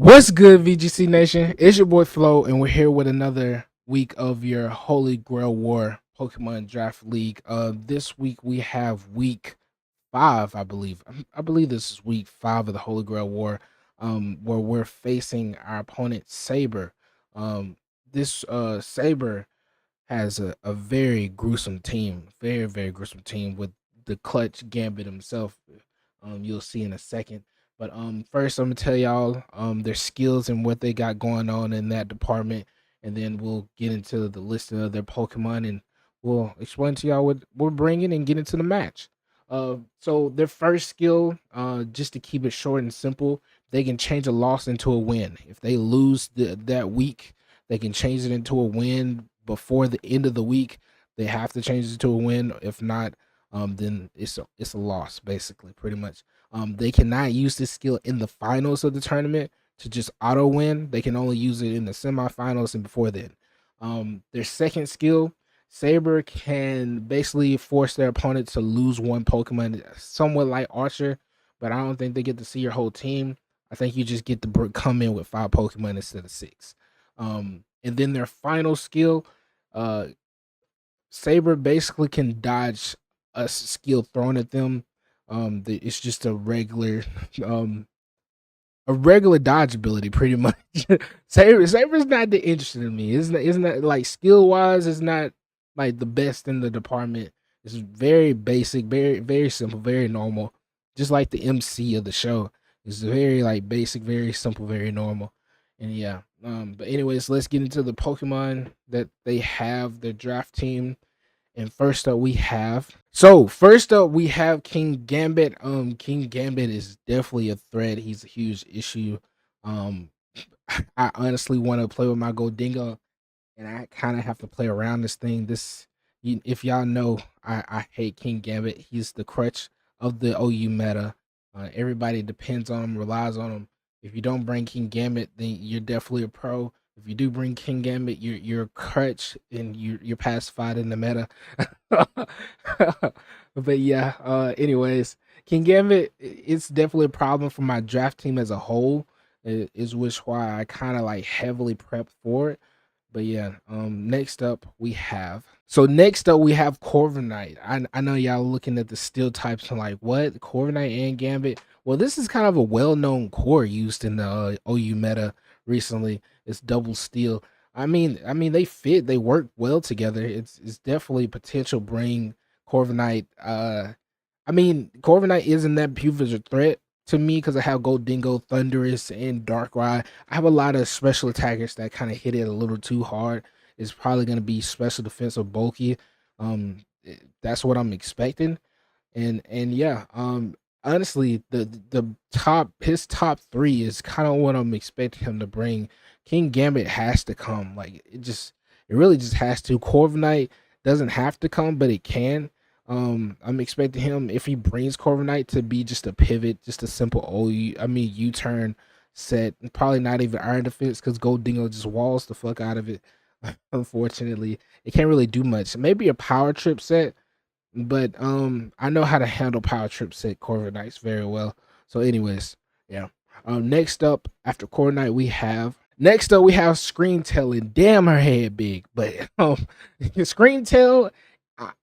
What's good, VGC Nation? It's your boy Flo, and we're here with another week of your Holy Grail War Pokemon Draft League. This week we have week 5, I believe. I believe this is week 5 of the Holy Grail War, where we're facing our opponent Saber. This Saber has a very gruesome team, very gruesome team with the clutch Gambit himself. You'll see in a second. But first I'm gonna tell y'all their skills and what they got going on in that department, and then we'll get into the listing of their Pokemon and we'll explain to y'all what we're bringing and get into the match. So their first skill, just to keep it short and simple, they can change a loss into a win. If they lose that week, they can change it into a win before the end of the week. They have to change it to a win. If not, then it's a loss, basically, pretty much. They cannot use this skill in the finals of the tournament to just auto win. They can only use it in the semifinals and before then. Their second skill, Saber can basically force their opponent to lose one Pokemon, somewhat like Archer, but I don't think they get to see your whole team. I think you just get to come in with 5 Pokemon instead of 6. And then their final skill, uh, Saber basically can dodge a skill thrown at them. It's just um, a regular dodge ability, pretty much. Saber's not that interested in me. Isn't that like skill wise? It's not like the best in the department. It's very basic, very simple, very normal. Just like the MC of the show, it's very like basic, very simple, very normal. And yeah. But anyways, let's get into the Pokemon that they have, their draft team. And first up we have King Gambit. King Gambit is definitely a threat. He's a huge issue. Um I honestly want to play with my Goldingo, and I kind of have to play around this thing. If y'all know, I hate King Gambit. He's the crutch of the OU meta. Everybody depends on him, relies on him. If you don't bring King Gambit, then you're definitely a pro. If you do bring King Gambit, you're a crutch and you're pacified in the meta. But yeah, anyways, King Gambit, it's definitely a problem for my draft team as a whole. Is which why I kind of like heavily prepped for it. But yeah, next up we have Corviknight. I know y'all looking at the steel types and like, what? Corviknight and Gambit? Well, this is kind of a well-known core used in the OU meta recently. It's double steel. They fit, they work well together. It's definitely potential bring Corviknight. Corviknight isn't that huge of a threat to me because I have Goldingo, Thunderous, and Darkrai. I have a lot of special attackers that kind of hit it a little too hard. It's probably going to be special defense or bulky. That's what I'm expecting. And yeah, honestly, the top his top 3 is kind of what I'm expecting him to bring. King Gambit has to come. Like it really just has to. Corviknight doesn't have to come, but it can. I'm expecting him, if he brings Corviknight, to be just a pivot, just a simple U-turn set. Probably not even Iron Defense because Goldingo just walls the fuck out of it. Unfortunately, it can't really do much. Maybe a power trip set, but I know how to handle power trip set Corviknights very well. So, anyways, yeah. Next up after Corviknight, we have Scream Tail, and damn, her head big. But Scream Tail,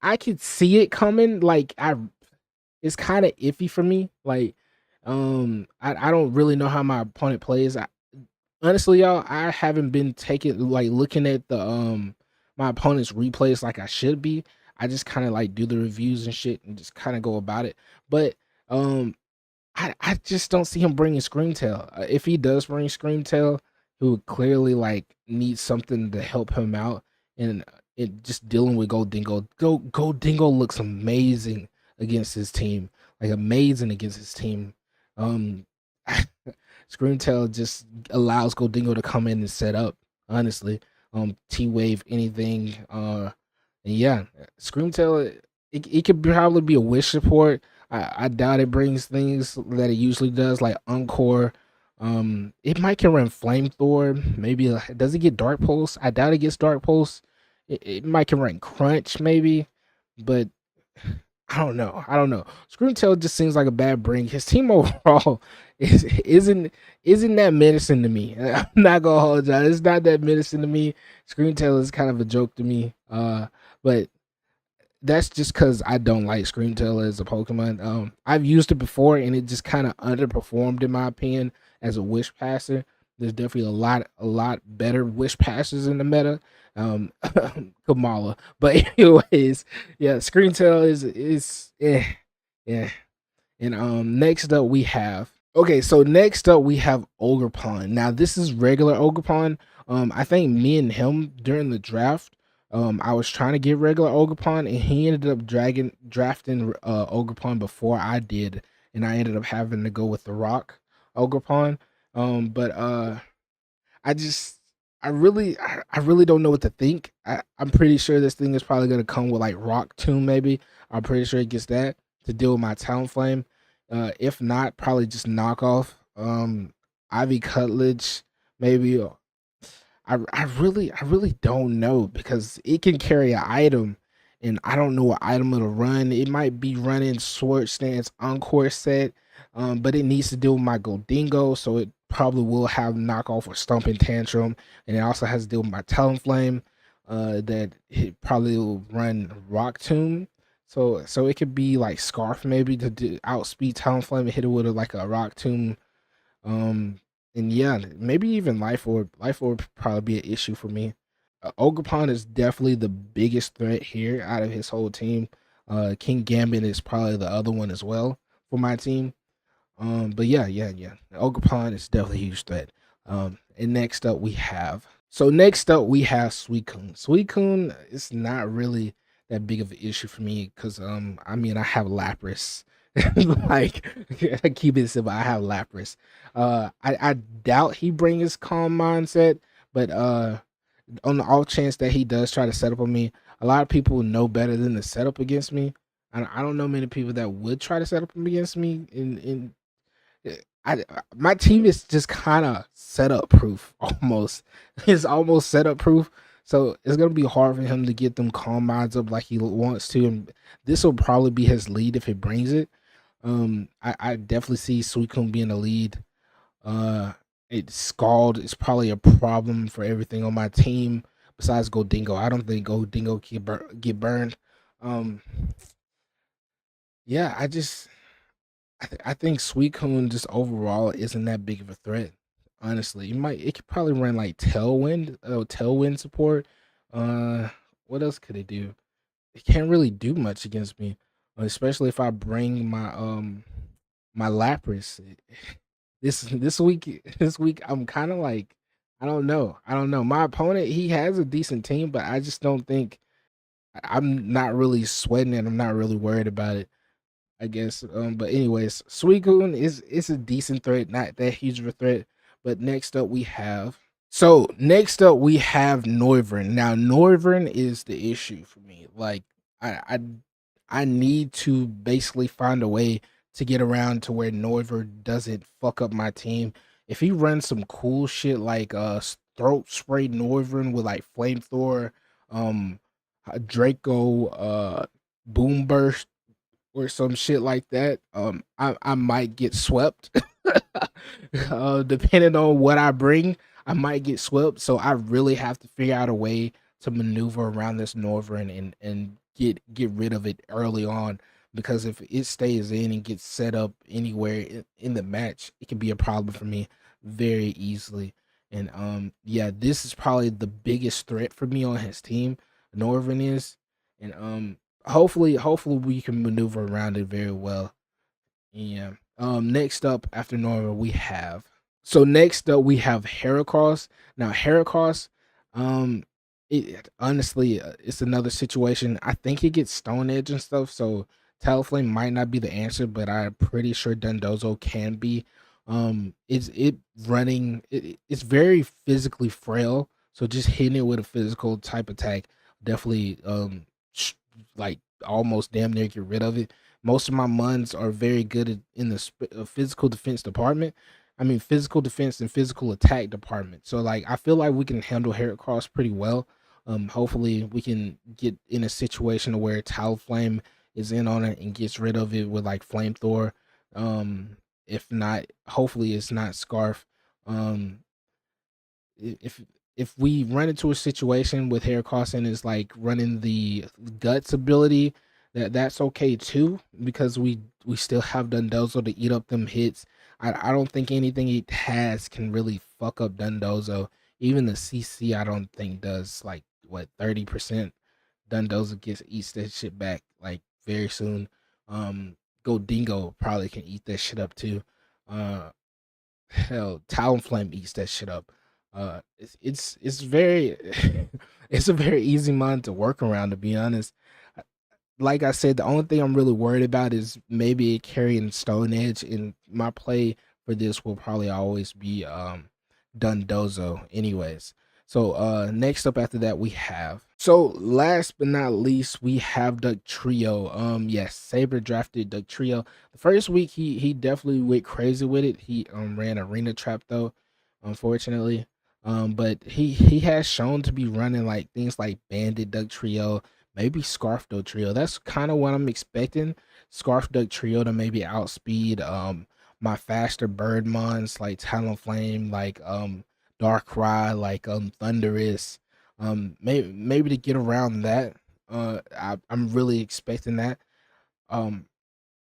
I could see it coming. It's kind of iffy for me. I don't really know how my opponent plays. Honestly, y'all, I haven't been looking at the my opponent's replays like I should be. I just kind of like do the reviews and shit and just kind of go about it. But um, I just don't see him bringing Screamtail. If he does bring Screamtail, he would clearly like need something to help him out, and it just dealing with Goldingo. Goldingo looks amazing against his team, like amazing against his team. Um, Screamtail just allows Goldingo to come in and set up. Honestly, T-Wave anything. And yeah, Screamtail, it could probably be a wish support. I doubt it brings things that it usually does, like Encore. It might can run Flamethrower. Maybe does it get Dark Pulse? I doubt it gets Dark Pulse. It might can run Crunch maybe, but I don't know. I don't know. Screamtail just seems like a bad bring. His team overall isn't that menacing to me. I'm not gonna hold you. It's not that menacing to me. Screamtail is kind of a joke to me. But that's just because I don't like Screamtail as a Pokemon. I've used it before and it just kind of underperformed in my opinion as a Wish Passer. There's definitely a lot better Wish Passers in the meta. Kamala, but anyways, yeah, Screamtail is yeah. And next up we have okay. So next up we have Ogerpon. Now this is regular Ogerpon. I think me and him during the draft I was trying to get regular Ogerpon, and he ended up drafting Ogerpon before I did, and I ended up having to go with the Rock Ogerpon. But I just I really don't know what to think. I'm pretty sure this thing is probably gonna come with like Rock Tomb, maybe. I'm pretty sure it gets that to deal with my Talonflame. If not, probably just knockoff. Ivy Cutledge, maybe. I really don't know because it can carry an item, and I don't know what item it'll run. It might be running Sword Stance Encore set, but it needs to deal with my Goldingo, so it probably will have knockoff or Stomping Tantrum, and it also has to deal with my Talonflame. That it probably will run Rock Tomb. So it could be like Scarf maybe to outspeed Talonflame and hit it with like a Rock Tomb. um, and yeah, maybe even Life Orb. Life Orb probably be an issue for me. Ogerpon is definitely the biggest threat here out of his whole team. King Gambit is probably the other one as well for my team. But yeah. Ogerpon is definitely a huge threat. And next up we have Suicune. Suicune is not really that big of an issue for me because I mean I have Lapras. Like I keep it simple. I have Lapras. I doubt he bring his calm mindset, but on the off chance that he does try to set up on me, a lot of people know better than to set up against me. I don't know many people that would try to set up against me in my team is just kind of setup proof almost. It's almost setup proof. So it's gonna be hard for him to get them calm minds up like he wants to, and this will probably be his lead if he brings it. I definitely see Suicune being a lead. Uh, it's Scald is probably a problem for everything on my team besides Goldingo. I don't think Goldingo can get burned. Um, yeah, I think Suicune just overall isn't that big of a threat. Honestly, it could probably run like Tailwind support. Uh, what else could it do? It can't really do much against me, especially if I bring my Lapras. This week I'm kind of like I don't know. My opponent, he has a decent team, but I just don't think I'm not really sweating it. I'm not really worried about it. I guess. But anyways, Suicune is a decent threat, not that huge of a threat. But next up we have Noivern. Now Noivern is the issue for me. Like I I I need to basically find a way to get around to where Noivern doesn't fuck up my team. If he runs some cool shit like throat spray Noivern with like flamethrower, um Draco, boom burst or some shit like that, I might get swept. Depending on what I bring, I might get swept. So I really have to figure out a way to maneuver around this Northern and get rid of it early on. Because if it stays in and gets set up anywhere in the match, it can be a problem for me very easily. And yeah, this is probably the biggest threat for me on his team. Northern is, and hopefully we can maneuver around it very well. Yeah. Next up after Norma next up we have Heracross. Now Heracross, um, it honestly it's another situation. I think he gets Stone Edge and stuff, so Talonflame might not be the answer, but I'm pretty sure Dundozo can be. It's very physically frail, so just hitting it with a physical type attack definitely like almost damn near get rid of it. Most of my muns are very good in the physical defense department. I mean, physical defense and physical attack department. So, like, I feel like we can handle Heracross pretty well. Hopefully, we can get in a situation where Talonflame is in on it and gets rid of it with like flamethrower. If not, hopefully it's not scarf. Um, if if we run into a situation with hair Carson is like running the guts ability, that's okay too, because we still have Dundozo to eat up them hits. I don't think anything it has can really fuck up Dundozo. Even the CC I don't think does, like what, 30%. Dundozo eats that shit back like very soon. Go Dingo probably can eat that shit up too. Uh Hell, Talonflame eats that shit up. It's very it's a very easy mon to work around, to be honest. Uh, Like I said, the only thing I'm really worried about is maybe carrying Stone Edge, and my play for this will probably always be Dundozo anyways. So next up after that we have, so last but not least we have Duck Trio. Yes, Saber drafted Duck Trio. The first week he definitely went crazy with it. He ran Arena Trap though, unfortunately. But he has shown to be running like things like Bandit Duck Trio, maybe Scarf Duck Trio. That's kind of what I'm expecting. Scarf Duck Trio to maybe outspeed my faster bird mons like Talonflame, like Darkrai, like Thunderous. Maybe to get around that. I'm really expecting that. Um,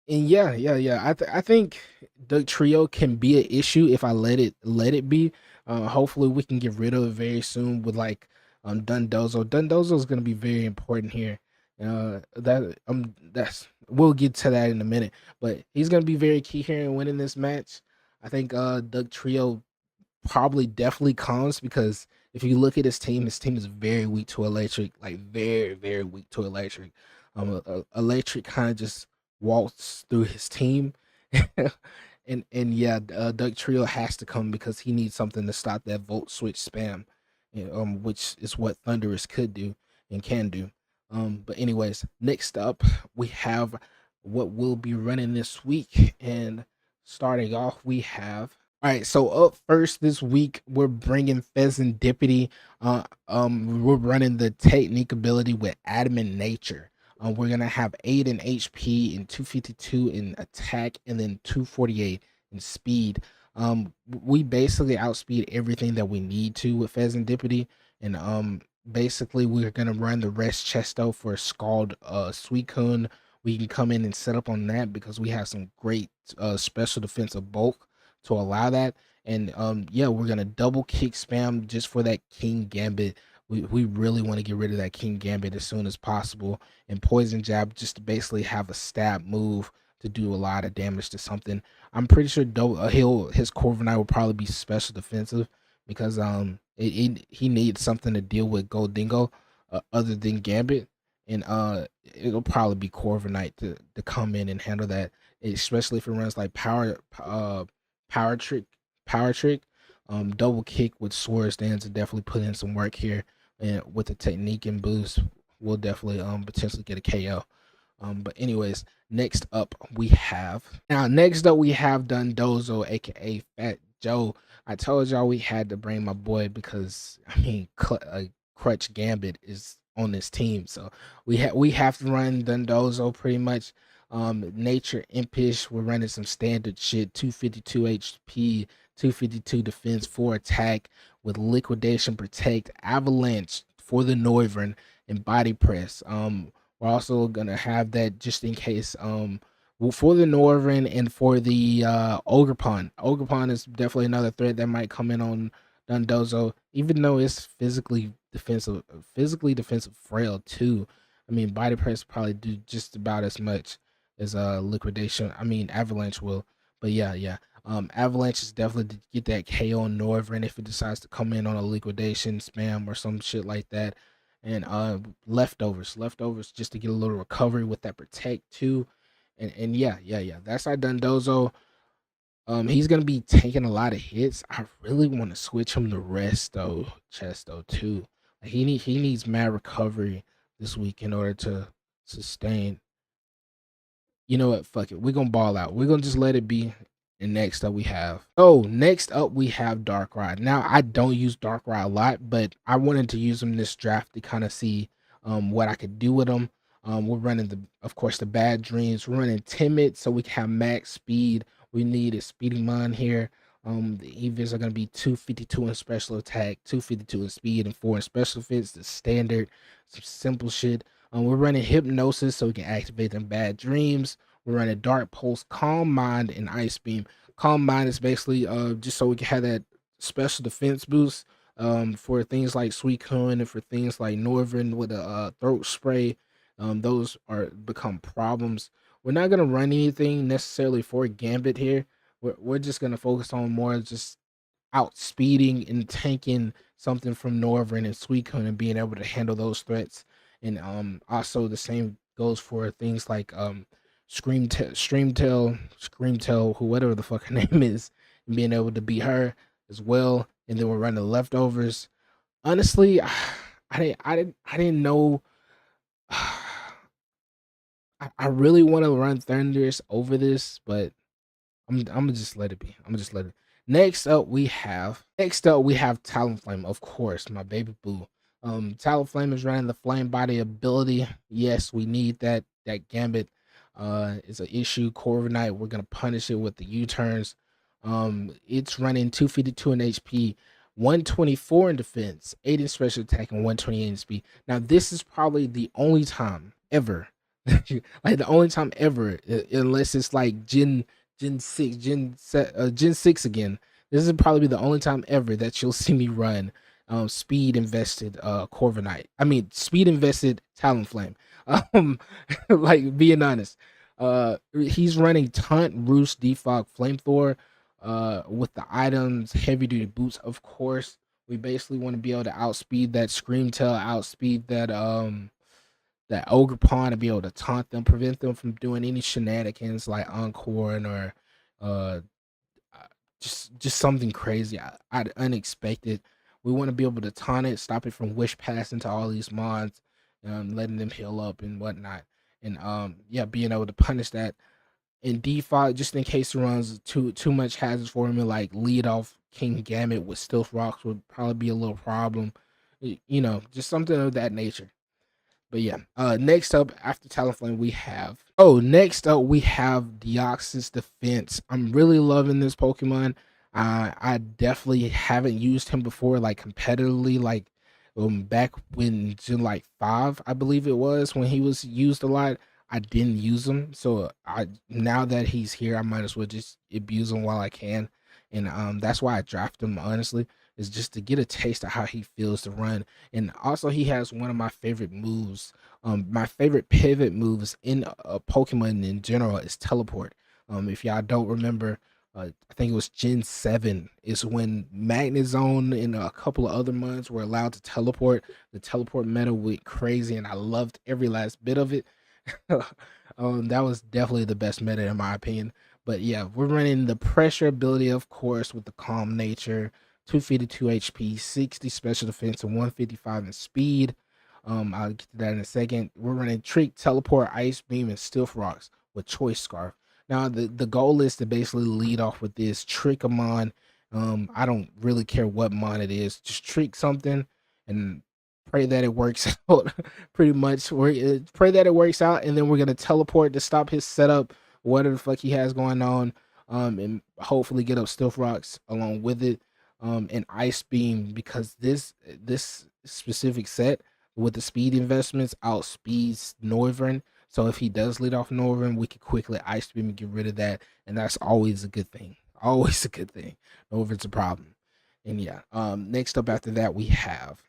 and yeah. I think the trio can be an issue if I let it be. Hopefully we can get rid of it very soon with like Dundozo. Dundozo is gonna be very important here. That's we'll get to that in a minute, but he's gonna be very key here in winning this match. I think Doug Trio probably definitely comes, because if you look at his team is very weak to electric, like very weak to electric. Electric kind of just waltz through his team, and yeah, Duck Trio has to come because he needs something to stop that volt switch spam, which is what Thunderous could do and can do. But anyways, next up we have what we'll be running this week, and starting off we have, all right, so up first this week, we're bringing Pheasantipity. We're running the technique ability with Adamant Nature. We're gonna have 8 in HP and 252 in attack, and then 248 in speed. We basically outspeed everything that we need to with Pheasantipity, and basically we're gonna run the rest chesto for Scald Suicune. We can come in and set up on that because we have some great special defensive bulk to allow that. And yeah, we're gonna double kick spam just for that King Gambit. We really want to get rid of that King Gambit as soon as possible, and Poison Jab just to basically have a stab move to do a lot of damage to something. I'm pretty sure his Corviknight will probably be special defensive, because he needs something to deal with Goldingo other than Gambit, and it'll probably be Corviknight to come in and handle that, especially if it runs like power trick, power trick, double kick with sword stands to definitely put in some work here, and with the technique and boost, we'll definitely potentially get a KO. But anyways, next up we have Dundozo, aka Fat Joe. I told y'all we had to bring my boy because I mean Crutch Gambit is on this team, so we have to run Dundozo pretty much. Nature Impish, we're running some standard shit, 252 HP, 252 defense, 4 attack with liquidation, protect, avalanche for the Noivern, and body press. We're also gonna have that just in case. For the Northern and for the Ogerpon. Ogerpon is definitely another threat that might come in on Dundozo, even though it's physically defensive frail too. I mean, body press probably do just about as much as liquidation. I mean, avalanche will, but yeah. Avalanche is definitely to get that KO on Northern if it decides to come in on a liquidation spam or some shit like that. And leftovers just to get a little recovery with that protect too. And yeah. That's our Dundozo. He's gonna be taking a lot of hits. I really want to switch him to Resto Chesto too. Like he needs mad recovery this week in order to sustain. You know what? Fuck it. We're gonna ball out. We're gonna just let it be. And next up we have Darkrai. Now I don't use Darkrai a lot, but I wanted to use him this draft to kind of see what I could do with him. We're running of course, the bad dreams. We're running timid so we can have max speed. We need a speedy mon here. The EVs are gonna be 252 in special attack, 252 in speed, and 4 in special defense. The standard, some simple shit. We're running hypnosis so we can activate them bad dreams. We're running dark pulse, calm mind, and ice beam. Calm mind is basically just so we can have that special defense boost for things like Suicune and for things like Northern with a throat spray. Those are become problems. We're not gonna run anything necessarily for Gambit here. We're just gonna focus on more just outspeeding and tanking something from Northern and Suicune and being able to handle those threats. And also the same goes for things like Screamtail, who whatever the fuck her name is, and being able to beat her as well. And then we're running leftovers. Honestly, I didn't know. I really want to run Thunders over this, but I'm gonna just let it be. I'm gonna just let it. Next up we have Talonflame, of course, my baby boo. Talonflame is running the flame body ability. Yes, we need that. That Gambit is an issue. Corviknight, we're gonna punish it with the U-turns. It's running 252 in HP, 124 in defense, 8 in special attack, and 128 in speed. Now, this is probably the only time ever, like the only time ever, unless it's like Gen 6 again. This is probably the only time ever that you'll see me run speed invested Corviknight. I mean speed invested Talonflame. Um like being honest. He's running Taunt, Roost, Defog, Flamethrower with the items, heavy duty boots, of course. We basically want to be able to outspeed that Screamtail, outspeed that Ogre Pawn, and be able to taunt them, prevent them from doing any shenanigans like Encore or uh just something crazy, unexpected. We want to be able to taunt it, stop it from wish passing to all these mods, letting them heal up and whatnot, and yeah, being able to punish that in default just in case it runs too much hazards for him, and like lead off King Gamut with Stealth Rocks would probably be a little problem, just something of that nature. But yeah, next up we have Deoxys Defense. I'm really loving this Pokemon. I definitely haven't used him before, like competitively, like back when Gen like 5, I believe it was, when he was used a lot. I didn't use him. So I now that he's here, I might as well just abuse him while I can. And that's why I drafted him, honestly, is just to get a taste of how he feels to run. And also, he has one of my favorite moves. My favorite pivot moves in Pokemon in general is teleport. If y'all don't remember, I think it was Gen 7 is when Magnezone and a couple of other mods were allowed to teleport. The teleport meta went crazy, and I loved every last bit of it. That was definitely the best meta in my opinion. But yeah, we're running the pressure ability, of course, with the calm nature, 252 HP, 60 special defense, and 155 in speed. I'll get to that in a second. We're running Trick, Teleport, Ice Beam, and Stealth Rocks with Choice Scarf. Now the goal is to basically lead off with this trick a mon. I don't really care what mon it is. Just trick something and pray that it works out. Pretty much, pray that it works out, and then we're gonna teleport to stop his setup, whatever the fuck he has going on, and hopefully get up Stealth Rocks along with it, and Ice Beam, because this specific set with the speed investments outspeeds Northern. So if he does lead off Northern, we can quickly Ice Beam and get rid of that, and that's always a good thing. Always a good thing. Northern's a problem. And yeah, next up after that we have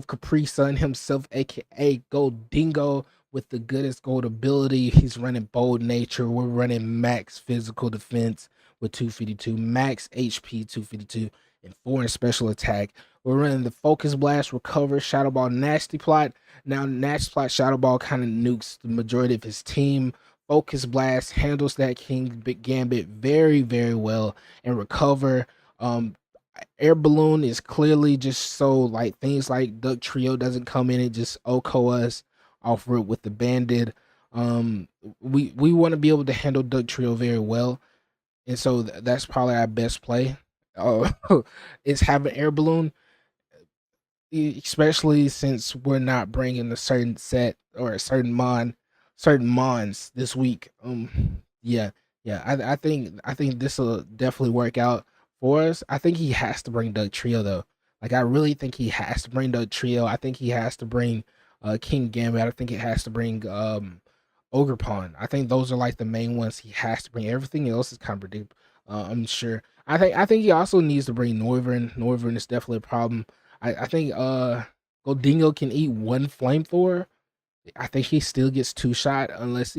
Capri Sun himself, aka Gold Dingo, with the goodest gold ability. He's running Bold Nature. We're running max physical defense with 252, max HP 252, and 4 in special attack. We're running the Focus Blast, Recover, Shadow Ball, Nasty Plot. Now, Nasty Plot, Shadow Ball kind of nukes the majority of his team. Focus Blast handles that King Gambit very, very well. And Recover, Air Balloon is clearly just so like things like Duck Trio doesn't come in and just OHKO us off rip with the Bandit. We want to be able to handle Duck Trio very well, and so that's probably our best play. Uh, is having Air Balloon. especially since we're not bringing a certain set or a certain mons this week. Yeah, yeah. I think this will definitely work out for us. I think he has to bring Doug Trio though. Like I really think he has to bring Doug Trio. I think he has to bring King Gambit. I think he has to bring Ogre Pawn. I think those are like the main ones he has to bring. Everything else is kind of predictable. I'm sure. I think he also needs to bring Noivern. Noivern is definitely a problem. I think Goldingo can eat one flamethrower. I think he still gets two shot unless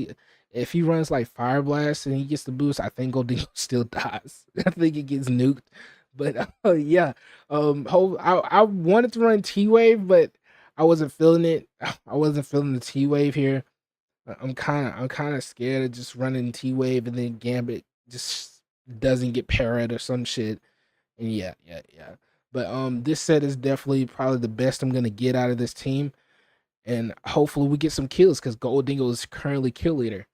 if he runs like Fire Blast and he gets the boost, I think Goldingo still dies. I think he gets nuked. But yeah, I wanted to run T Wave, but I wasn't feeling it. I wasn't feeling the T Wave here. I'm kind of scared of just running T Wave and then Gambit just doesn't get parried or some shit. And yeah, yeah, yeah. But this set is definitely probably the best I'm gonna get out of this team, and hopefully we get some kills because Gold Dingo is currently kill leader.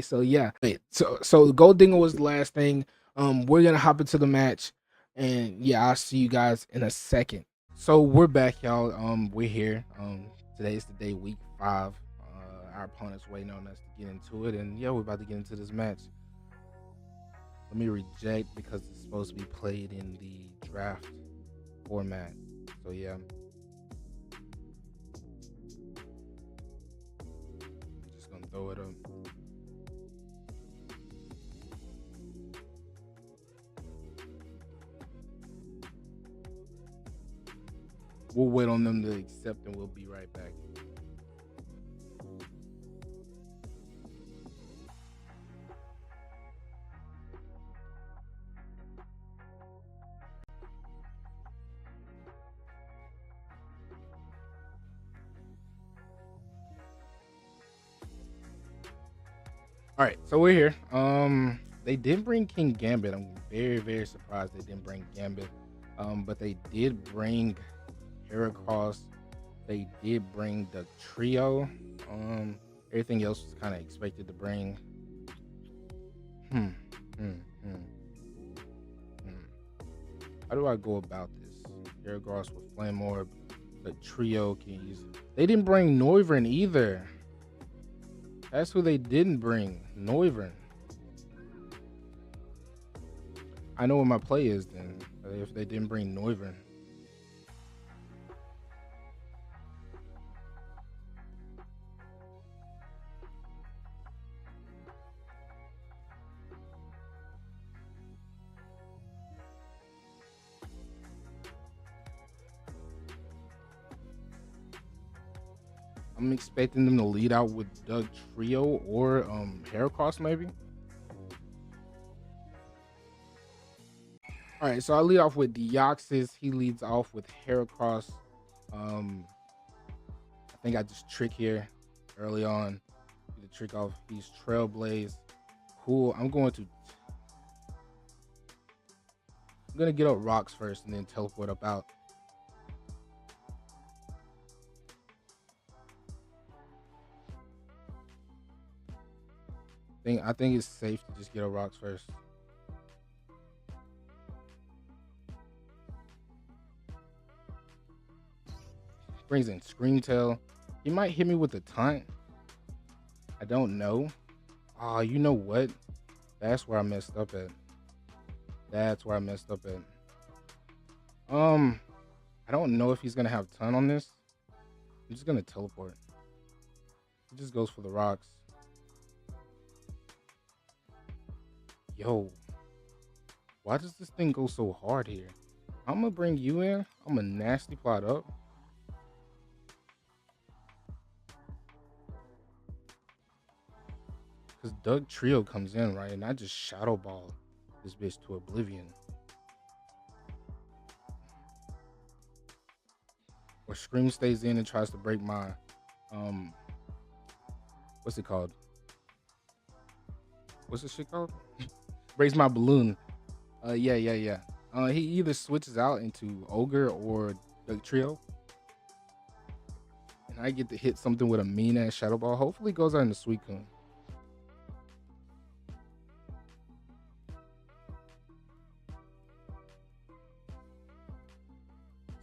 So yeah, wait. So Gold Dingo was the last thing. We're gonna hop into the match, and yeah, I'll see you guys in a second. So we're back, y'all. We're here. Today's the day, week 5. Our opponent's waiting on us to get into it, and yeah, we're about to get into this match. Let me reject because it's supposed to be played in the draft format. So yeah, just gonna throw it up. We'll wait on them to accept and we'll be right back. All right, so we're here. They didn't bring King Gambit. I'm very, very surprised they didn't bring Gambit. But they did bring Heracross. They did bring the trio. Everything else was kind of expected to bring. Hmm, hmm, hmm, hmm. How do I go about this? Heracross with Flame Orb. The trio can use. They didn't bring Noivern either. That's who they didn't bring. Noivern. I know what my play is then. If they didn't bring Noivern. I'm expecting them to lead out with Doug Trio or Heracross maybe. All right, so I lead off with Deoxys. He leads off with Heracross. I think I just trick here early on. Get the trick off. He's Trailblaze. Cool. I'm gonna get up rocks first and then teleport up out. I think it's safe to just get up rocks first. Brings in Screamtail. He might hit me with a taunt. I don't know. Oh, you know what? That's where I messed up at. I don't know if he's gonna have ton on this. I'm just gonna teleport. He just goes for the rocks. Yo, why does this thing go so hard here? I'm gonna bring you in. I'm gonna nasty plot up. Because Doug Trio comes in, right? And I just Shadow Ball this bitch to oblivion. Or Scream stays in and tries to break my what's it called? What's this shit called? Breaks my balloon. Yeah. He either switches out into Ogre or Doug Trio. And I get to hit something with a mean ass Shadow Ball. Hopefully it goes out into Suicune.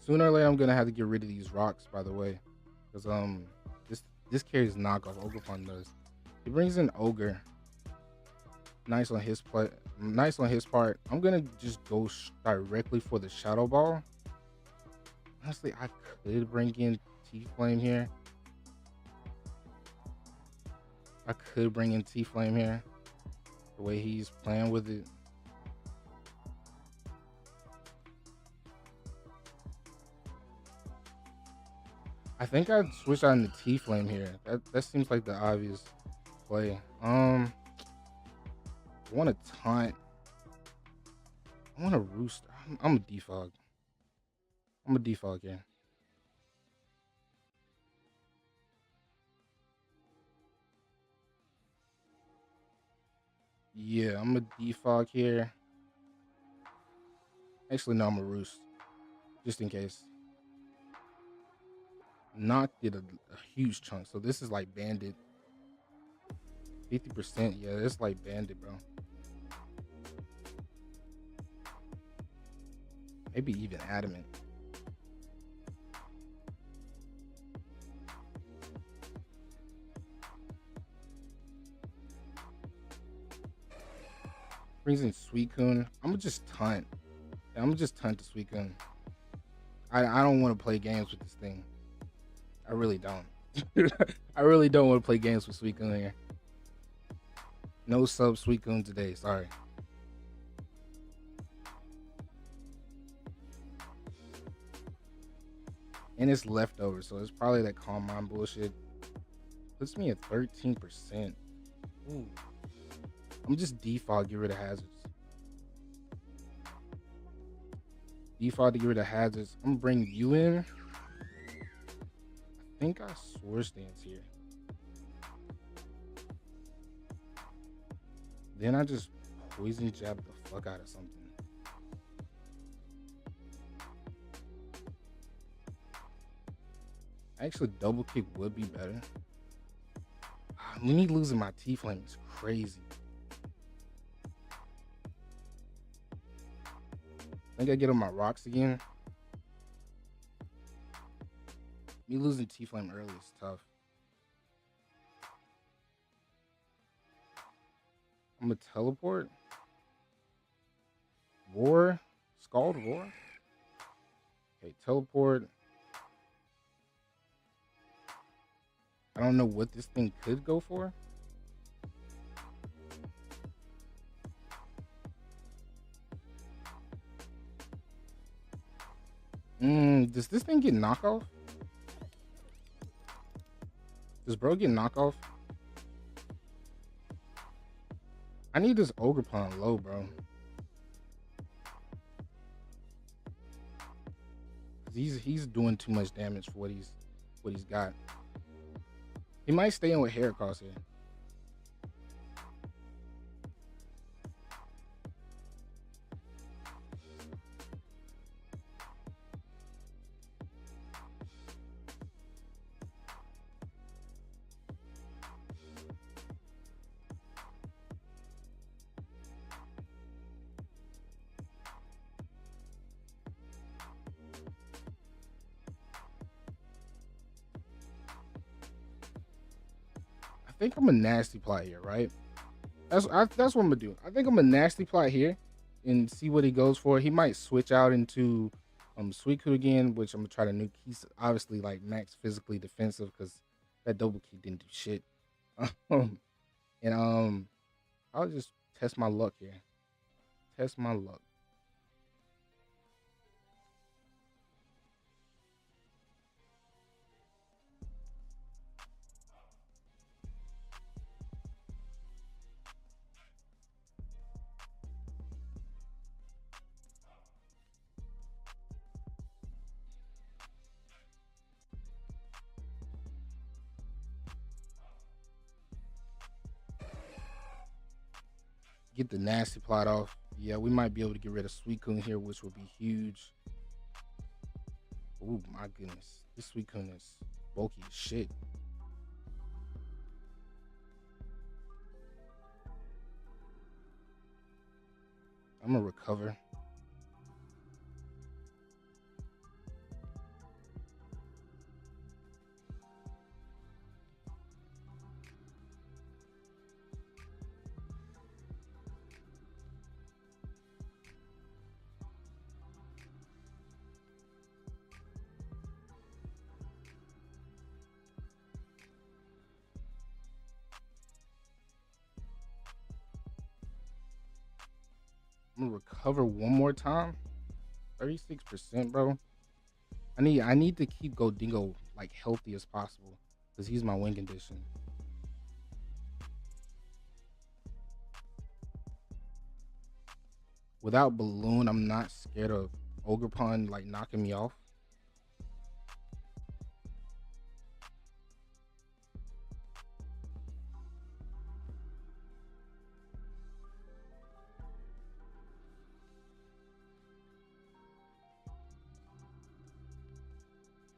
Sooner or later, I'm gonna have to get rid of these rocks, by the way, because this carries knockoff. Ogerpon does. He brings in Ogre. Nice on his play. Nice on his part. I'm gonna just go directly for the Shadow Ball. Honestly, I could bring in T-Flame here. I could bring in T-Flame here. The way he's playing with it. I think I'd switch out into T-Flame here. That seems like the obvious play. I want to taunt. I want to roost. I'm a defog. I'm a defog here. Yeah, I'm a defog here. Actually, no, I'm a roost. Just in case. Knocked it a huge chunk. So this is like bandit. 50%. Yeah, it's like bandit, bro. Maybe even adamant. Brings in Suicune. I'm gonna just taunt. Yeah, I'm gonna just taunt the Suicune. I don't want to play games with this thing. I really don't. I really don't want to play games with Suicune here. No sub Suicune today. Sorry. And it's leftover, so it's probably that Calm Mind bullshit. Puts me at 13%. Ooh. I'm just defog, get rid of hazards. Defog to get rid of hazards. I'm gonna bring you in. I think I Swords Dance here. Then I just poison jab the fuck out of something. Actually, double kick would be better. Me losing my T-Flame is crazy. I think I get on my rocks again. Me losing T-Flame early is tough. I'm gonna teleport. Roar. Scald Roar. Okay, teleport. I don't know what this thing could go for. Does this thing get knockoff? Does bro get knockoff? I need this Ogerpon low, bro. He's doing too much damage for what he's got. He might stay in with Heracross here. I think I'm a nasty plot here, right? That's what I'm gonna do. I think I'm a nasty plot here and see what he goes for. He might switch out into Suicune again, which I'm gonna try to nuke. He's obviously like max physically defensive because that double key didn't do shit. And I'll just test my luck here. Test my luck. Get the nasty plot off. Yeah, we might be able to get rid of Suicune here, which would be huge. Oh my goodness. This Suicune is bulky as shit. I'm gonna recover. I'm gonna recover one more time. 36%, bro. I need to keep Goldingo like healthy as possible because he's my win condition. Without Balloon, I'm not scared of Ogerpon like knocking me off.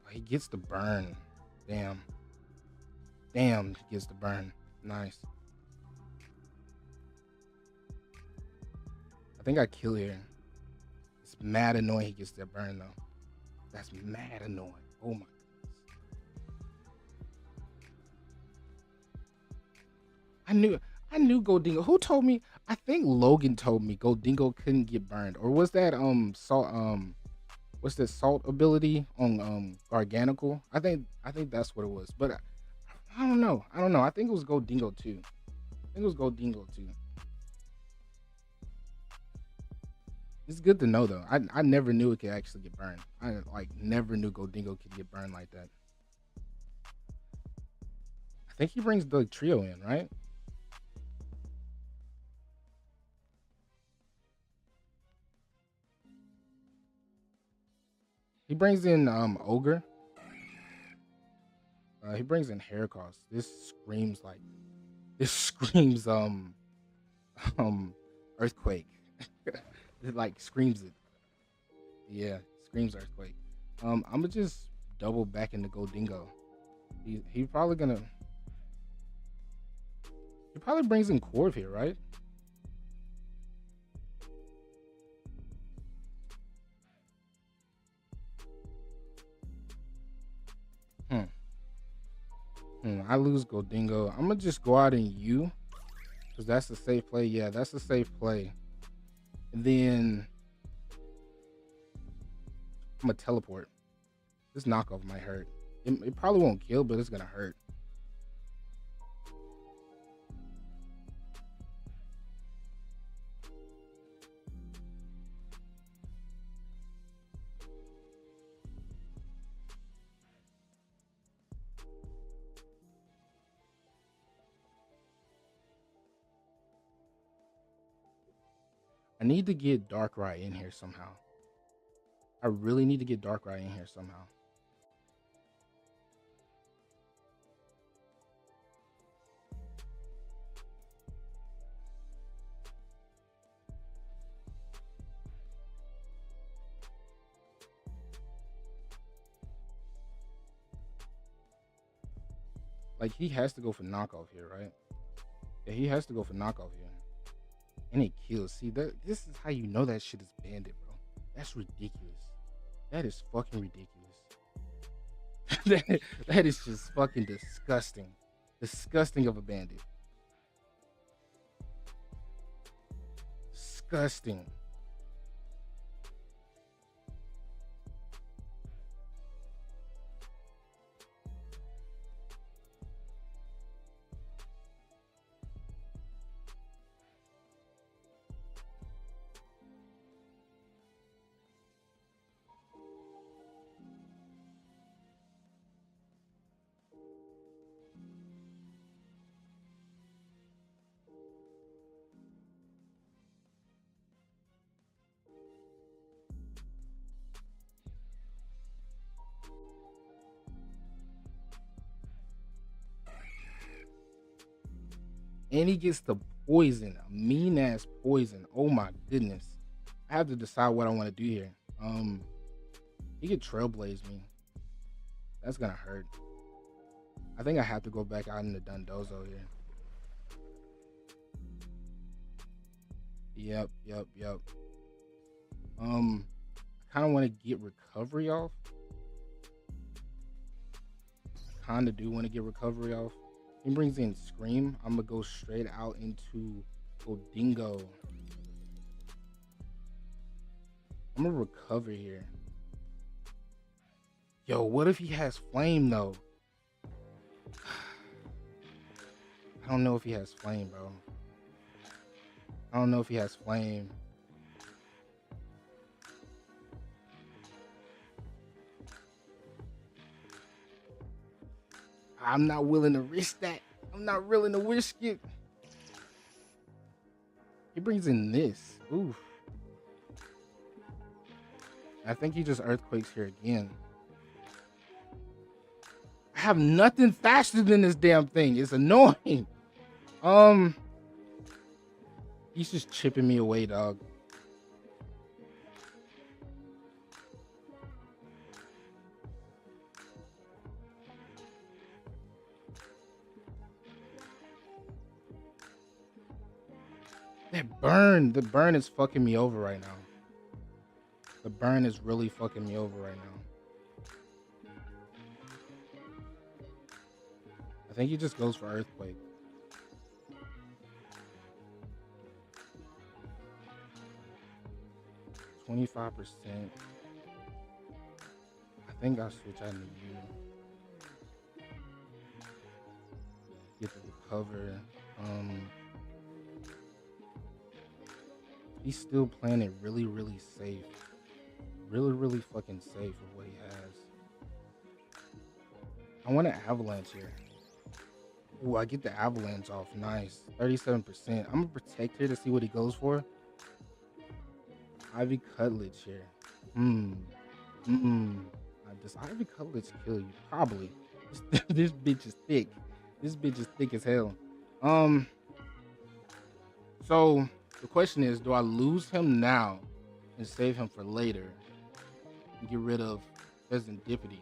Oh, he gets the burn. Damn. Damn, he gets the burn. Nice. I think I kill here. It's mad annoying he gets that burn though. That's mad annoying. Oh my goodness. I knew Goldingo. Who told me? I think Logan told me Goldingo couldn't get burned. Or was that salt what's the salt ability on Garganical? I think that's what it was. But I don't know. I think it was Goldingo too. I think it was Goldingo too. It's good to know though. I never knew it could actually get burned. I like never knew Goldingo could get burned like that. I think he brings the trio in, right? He brings in Ogre. He brings in Heracross. This screams um earthquake. It like screams it. Yeah, screams earthquake. I'm gonna just double back into Goldingo. He probably gonna he probably brings in Corv here, right? Hmm. I lose Goldingo. I'm gonna just go out in you because that's a safe play. Yeah, that's a safe play. And then I'm gonna teleport. This knockoff might hurt. It probably won't kill, but it's gonna hurt. I need to get Darkrai in here somehow. I really need to get Darkrai in here somehow. Like he has to go for knockoff here, right? Yeah, he has to go for knockoff here. And it kills. See that this is how you know that shit is bandit, bro. That's ridiculous. That is fucking ridiculous. that is just fucking disgusting. Disgusting of a bandit. Disgusting. And he gets the poison, a mean ass poison. Oh my goodness. I have to decide what I want to do here. He could trailblaze me. That's gonna hurt. I think I have to go back out in the Dundozo here. Yep. I kind of want to get recovery off. Kind of do want to get recovery off. He brings in Scream. I'm gonna go straight out into Goldingo. I'm gonna recover here. Yo, what if he has Flame though? I don't know if he has Flame, bro. I don't know if he has Flame. I'm not willing to risk that. I'm not willing to risk it. He brings in this. Oof. I think he just earthquakes here again. I have nothing faster than this damn thing. It's annoying. He's just chipping me away, dog. The burn is fucking me over right now. The burn is really fucking me over right now. I think he just goes for earthquake. $25%. I think I'll switch out to you. Get the recover. He's still playing it really, really safe. Really, really fucking safe with what he has. I want an avalanche here. Ooh, I get the avalanche off. Nice. 37%. I'm gonna protect here to see what he goes for. Ivy Cutledge here. Does Ivy Cutledge kill you? Probably. This bitch is thick. This bitch is thick as hell. So the question is, do I lose him now and save him for later and get rid of Serendipity?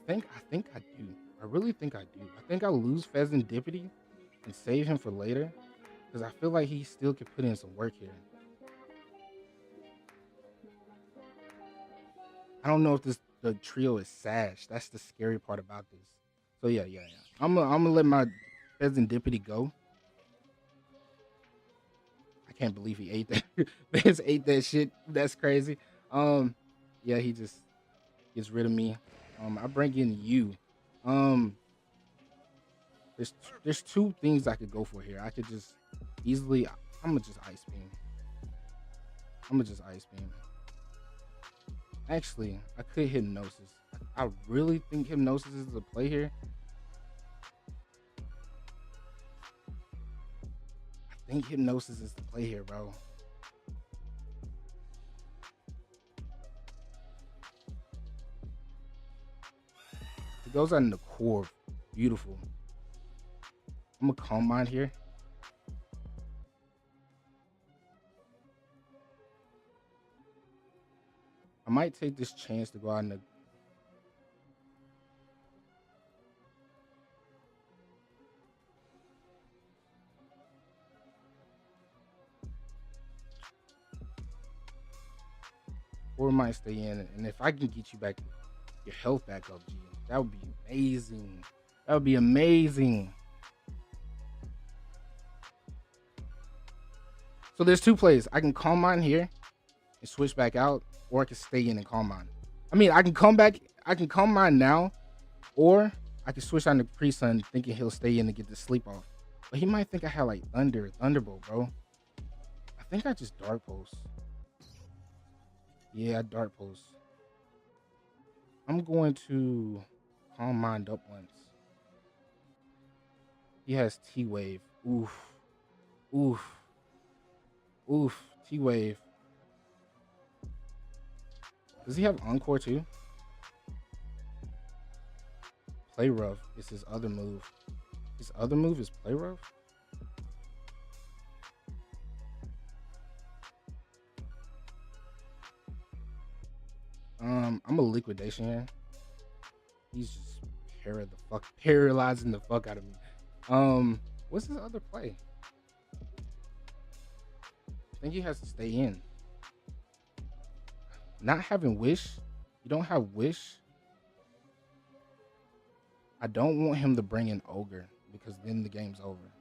I think I do. I really think I do. I think I'll lose Serendipity and save him for later because I feel like he still could put in some work here. I don't know if the trio is Sash. That's the scary part about this. So yeah. I'm gonna let my Serendipity go. I can't believe he ate that. Vance ate that shit. That's crazy. Yeah, he just gets rid of me. I bring in you. There's two things I could go for here. I could just easily. I'm gonna just ice beam. Actually, I could hypnosis. I really think hypnosis is the play here. I think hypnosis is the play here, bro. It goes out in the core. Beautiful. I'm gonna calm mind here. I might take this chance to go out in the. Or might stay in, and if I can get you back, your health back up, G, that would be amazing. That would be amazing. So there's two plays. I can calm mine here and switch back out, or I can stay in and calm mine. I mean, I can come back. I can calm mine now, or I can switch on the pre-sun thinking he'll stay in and get the sleep off. But he might think I have like Thunderbolt, bro. I think I just Dark Pulse. Yeah, Dark Pulse. I'm going to calm mind up once. He has T-Wave. Oof. T-Wave. Does he have Encore too? Play Rough is his other move. His other move is Play Rough? I'm a liquidation here. He's just paralyzing the fuck out of me. What's his other play? I think he has to stay in. Not having Wish. You don't have Wish. I don't want him to bring in Ogre because then the game's over.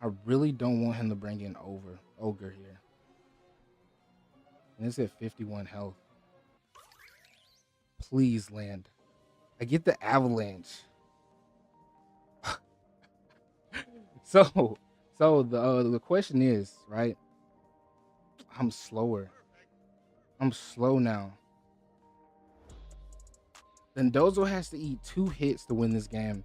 I really don't want him to bring in Ogre here. And it's at 51 health. Please land. I get the avalanche. So the question is, right? I'm slower. I'm slow now. Then Dozo has to eat 2 hits to win this game.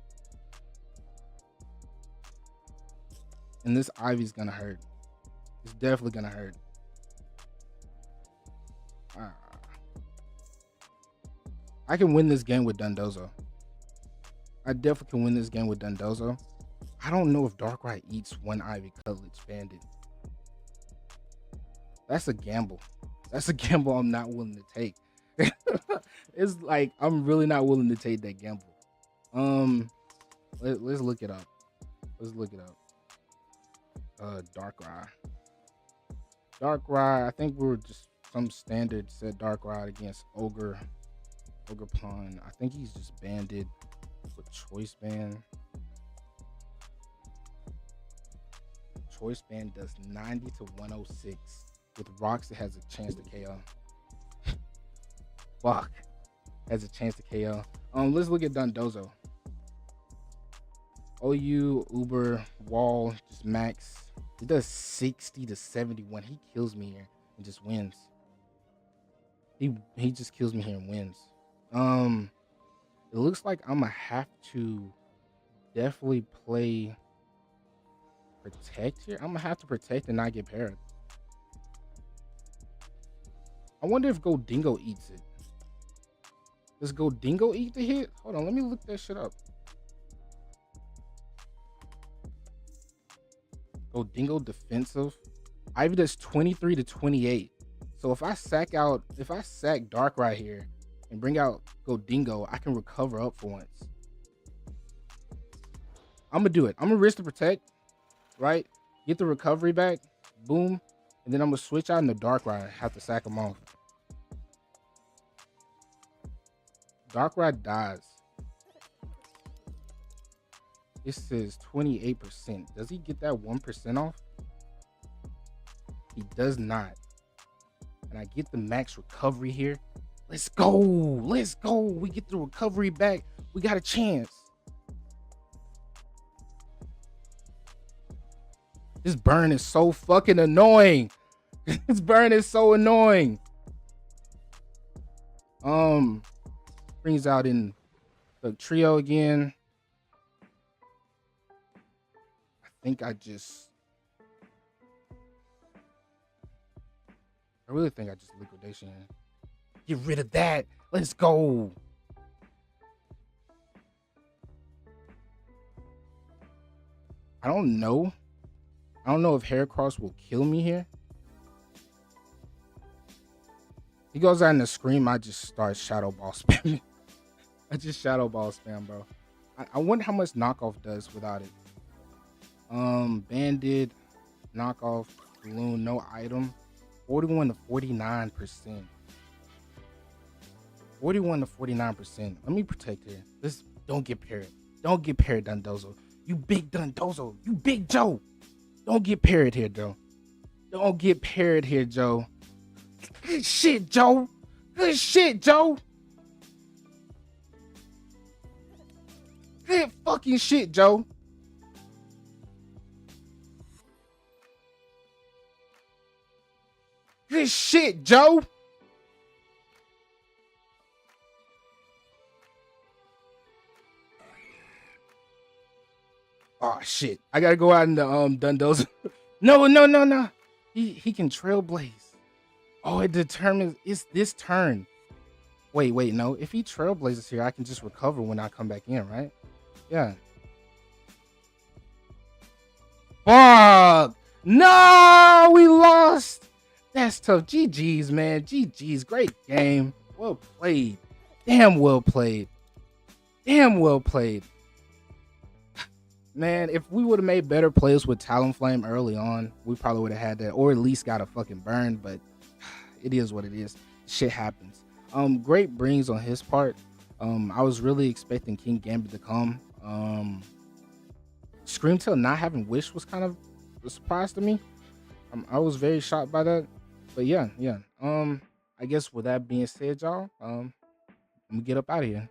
And this Ivy's gonna hurt. It's definitely gonna hurt. I can win this game with Dundozo. I definitely can win this game with Dundozo. I don't know if Darkrai eats 1 Ivy Cutlet Bandit. That's a gamble. That's a gamble I'm not willing to take. It's like I'm really not willing to take that gamble. Let's look it up. Let's look it up. Darkrai. Darkrai. I think we were just some standard set Darkrai against Ogre Pond. I think he's just banded with Choice Band. Choice Band does 90 to 106. With Rocks, it has a chance to KO. Fuck. Has a chance to KO. Let's look at Dundozo. OU, Uber, Wall, just max. He does 60 to 71. He kills me here and just wins. He just kills me here and wins. It looks like I'm gonna have to definitely play Protect here. I'm gonna have to Protect and not get parried. I wonder if Goldingo eats it. Does Goldingo eat the hit? Hold on, let me look that shit up. Goldingo defensive. Ivy does 23 to 28. So if I sack Darkrai here and bring out Goldingo, I can recover up for once. I'm gonna do it. I'm gonna risk the Protect, right? Get the recovery back, boom, and then I'm gonna switch out in the Darkrai. Have to sack him off. Darkrai dies. It says 28%. Does he get that 1% off? He does not. And I get the max recovery here. Let's go. Let's go. We get the recovery back. We got a chance. This burn is so fucking annoying. This burn is so annoying. Brings out in the trio again. I really think I just liquidation. Get rid of that. Let's go. I don't know if Heracross will kill me here. He goes out in the Scream. I just start Shadow Ball spamming. I just Shadow Ball spam, bro. I wonder how much knockoff does without it. Banded, knockoff, balloon, no item. 41 to 49%. 41 to 49%. Let me Protect here. This don't get parried. Don't get parried, Dundozo. You big Dundozo. You big Joe. Don't get parried here, Joe. Don't get parried here, Joe. Good shit, Joe. Good shit, Joe. Good fucking shit, Joe. Good shit, Joe. Oh shit. I gotta go out in the Dundozo. No. He can Trailblaze. Oh, it determines it's this turn. Wait, no. If he Trailblazes here, I can just recover when I come back in, right? Yeah. Fuck! No, we lost. That's tough. GG's, man. GG's. Great game. Well played. Damn well played. Damn well played. Man, if we would have made better plays with Talonflame early on, we probably would have had that, or at least got a fucking burn, but it is what it is. Shit happens. Great brings on his part. I was really expecting King Gambit to come. Screamtail not having Wish was kind of a surprise to me. I was very shocked by that. But yeah. I guess with that being said, y'all, I'm gonna get up out of here.